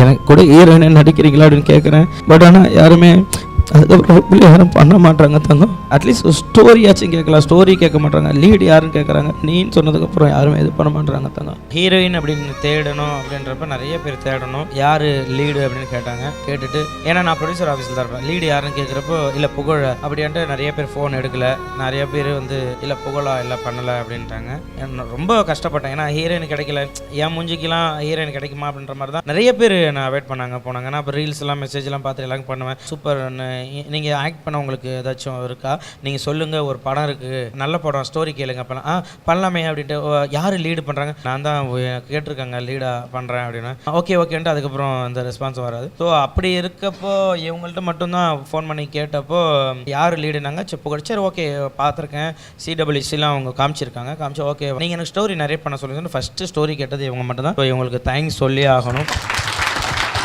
எனக்கு கூட ஹீரோயினை நடிக்கிறீங்களா அப்படின்னு கேட்குறேன். பட் ஆனால் யாருமே அதுக்கப்புறம் யாரும் பண்ண மாட்டாங்க தங்கம். அட்லீஸ்ட் ஸ்டோரியாச்சும் கேட்கலாம், ஸ்டோரி கேட்க மாட்டாங்க. லீடு யாருன்னு கேட்குறாங்க, நீன்னு சொன்னதுக்கப்புறம் யாருமே இது பண்ண மாட்டாங்க தங்கம். ஹீரோயின் அப்படின்னு தேடணும் அப்படின்றப்ப நிறைய பேர் தேடணும், யார் லீடு அப்படின்னு கேட்டாங்க. கேட்டுட்டு ஏன்னா நான் ப்ரொடியூசர் ஆஃபீஸில் தான் இருப்பேன், லீடு யாருன்னு கேட்குறப்போ இல்லை புகழ அப்படின்ட்டு நிறைய பேர் ஃபோன் எடுக்கலை. நிறைய பேர் வந்து இல்லை புகழா இல்லை பண்ணலை அப்படின்ட்டாங்க. ரொம்ப கஷ்டப்பட்டேன், ஏன்னா ஹீரோயின் கிடைக்கல. என் மூஞ்சிக்கெல்லாம் ஹீரோயின் கிடைக்குமா அப்படின்ற மாதிரி தான் நிறைய பேர் நான் வெயிட் போனாங்க. நான் இப்போ ரீல்ஸ் எல்லாம் மெசேஜ்லாம் பார்த்து எல்லாம் பண்ணுவேன். சூப்பர், நீங்கள் ஆக்ட் பண்ண உங்களுக்கு ஏதாச்சும் இருக்கா, நீங்கள் சொல்லுங்கள், ஒரு படம் இருக்குது, நல்ல படம், ஸ்டோரி கேளுங்க, பண்ணலாமே அப்படின்ட்டு. யார் லீடு பண்ணுறாங்க, நான் தான் கேட்டிருக்காங்க லீடாக பண்ணுறேன் அப்படின்னு. ஓகேன்ட்டு அதுக்கப்புறம் அந்த ரெஸ்பான்ஸ் வராது. ஸோ அப்படி இருக்கப்போ இவங்கள்ட்ட மட்டும்தான் ஃபோன் பண்ணி கேட்டப்போ யார் லீடுனாங்க, சரி ஓகே பார்த்துருக்கேன், சிடபிள்யூசிலாம் அவங்க காமிச்சிருக்காங்க. ஓகே நீங்கள் எனக்கு ஸ்டோரி நிறைய பண்ண சொல்லுங்கன்னு ஃபஸ்ட்டு ஸ்டோரி கேட்டது இவங்க மட்டும் தான். ஸோ இவங்களுக்கு தேங்க்ஸ் சொல்லி ஆகணும்.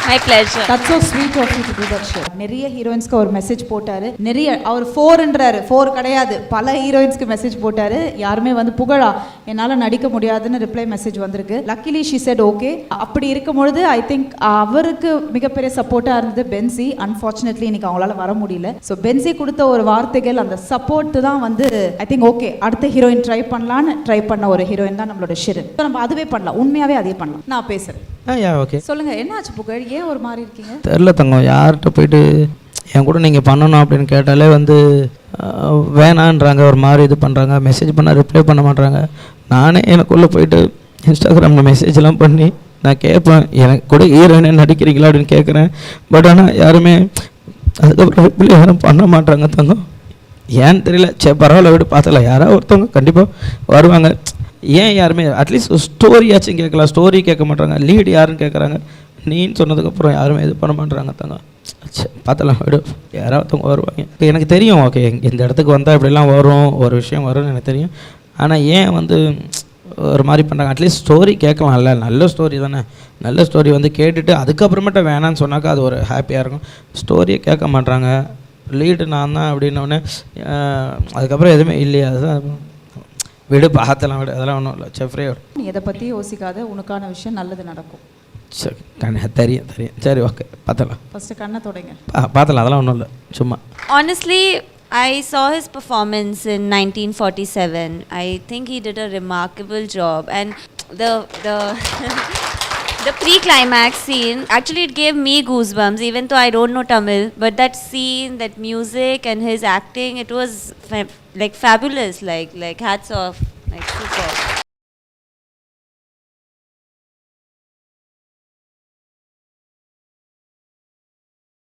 My pleasure. That's so sweet of you to do that shit. நிறைய ஹீரோயின்ஸ்க்கு ஒரு மெசேஜ் போட்டாரு. நிறைய அவர் 4ன்றாரு, 4 கிடையாது, பல ஹீரோயின்ஸ்க்கு மெசேஜ் போட்டாரு. யாருமே வந்து புகழா என்னால் நடிக்க முடியாதுன்னு ரிப்ளை மெசேஜ் வந்திருக்கு. Luckily she said okay. அப்படி இருக்கும் பொழுது ஐ திங்க் அவருக்கு மிகப்பெரிய சப்போர்ட்டாக இருந்தது பென்சி. அன்ஃபார்ச்சுனேட்லி இன்னைக்கு அவங்களால வர முடியல. ஸோ பென்சி கொடுத்த ஒரு வார்த்தைகள், அந்த சப்போர்ட் தான் வந்து ஐ திங்க் ஓகே அடுத்த ஹீரோயின் ட்ரை பண்ண ஒரு ஹீரோயின் தான் நம்மளோட ஷிரன். ஸோ நம்ம அதுவே பண்ணலாம், உண்மையாகவே அதே பண்ணலாம். நான் பேசுகிறேன். ஓகே சொல்லுங்க, என்ன ஆச்சு புகழ், ஏன் ஒரு மாதிரி இருக்கீங்க? தெரில தங்கம், யார்கிட்ட போயிட்டு என் கூட நீங்கள் பண்ணணும் அப்படின்னு கேட்டாலே வந்து வேணான்றாங்க, ஒரு மாதிரி இது பண்ணுறாங்க, மெசேஜ் பண்ணால் ரிப்ளை பண்ண மாட்டாங்க. நானே எனக்குள்ளே போயிட்டு இன்ஸ்டாகிராமில் மெசேஜ்லாம் பண்ணி நான் கேட்பேன், எனக்கு கூட ஹீரோயினை நடிக்கிறீங்களா அப்படின்னு கேட்குறேன். பட் ஆனால் யாருமே அதுக்கப்புறம் ரிப்ளை யாரும் பண்ண மாட்டாங்க தங்கம். ஏன்னு தெரியல. சரி பரவாயில்ல விட்டு பார்த்தல, யாராவது ஒருத்தவங்க கண்டிப்பாக வருவாங்க. ஏன் யாருமே அட்லீஸ்ட் ஸ்டோரியாச்சும் கேட்கலாம், ஸ்டோரி கேட்க மாட்டாங்க. லீடு யாருன்னு கேட்குறாங்க, நீன்னு சொன்னதுக்கப்புறம் யாருமே இது பண்ண மாட்டாங்க தங்க. பார்த்தலாம் விடு, யாராவது வருவாங்க. எனக்கு தெரியும் ஓகே இந்த இடத்துக்கு வந்தால் இப்படிலாம் வரும், ஒரு விஷயம் வரும்னு எனக்கு தெரியும். ஆனால் ஏன் வந்து ஒரு மாதிரி பண்ணுறாங்க? அட்லீஸ்ட் ஸ்டோரி கேட்கலாம்ல, நல்ல ஸ்டோரி தானே. நல்ல ஸ்டோரி வந்து கேட்டுட்டு அதுக்கப்புறமேட்ட வேணான்னு சொன்னாக்கா அது ஒரு ஹாப்பியாக இருக்கும். ஸ்டோரியை கேட்க மாட்டாங்க. லீடு நான் தான் அப்படின்னோடனே அதுக்கப்புறம் எதுவுமே இல்லையா, அதுதான் விடு பார்த்தலாம் விடு, அதெல்லாம் ஒன்றும் இல்லை. செஃப்ரே நீ எதை பற்றி யோசிக்காத, உனக்கான விஷயம் நல்லது நடக்கும். சரி தெரியும். சரி ஓகே பார்த்தலாம். ஃபஸ்ட்டு கண்ணை தொடங்க, பார்த்தலாம், அதெல்லாம் ஒன்றும் இல்லை சும்மா. Honestly, I saw his performance in 1947. I think he did a remarkable job, and the pre-climax scene, actually it gave me goosebumps, even though I don't know Tamil, but that scene, that music and his acting, it was like fabulous, like hats off, like super.